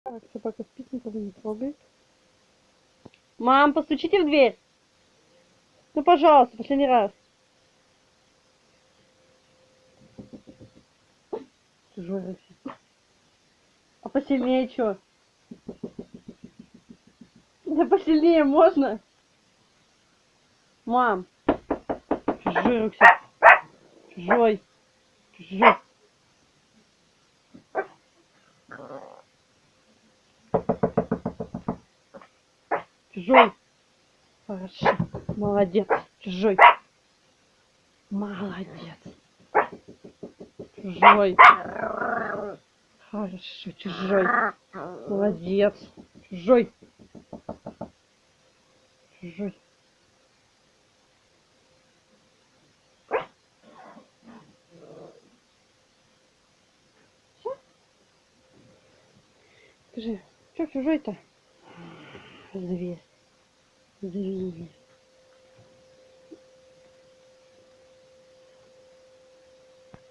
Так, собака спит, никого не трогает. Мам, постучите в дверь. Ну, пожалуйста, последний раз. Чужой расист. А посильнее что? Да посильнее можно? Мам. Чужой Рокси. Чужой. Чужой. Чужой. Хорошо. Молодец. Чужой. Молодец. Чужой. Хорошо. Чужой. Молодец. Чужой. Чужой. Скажи, что чужой-то? Зверь. Зверь.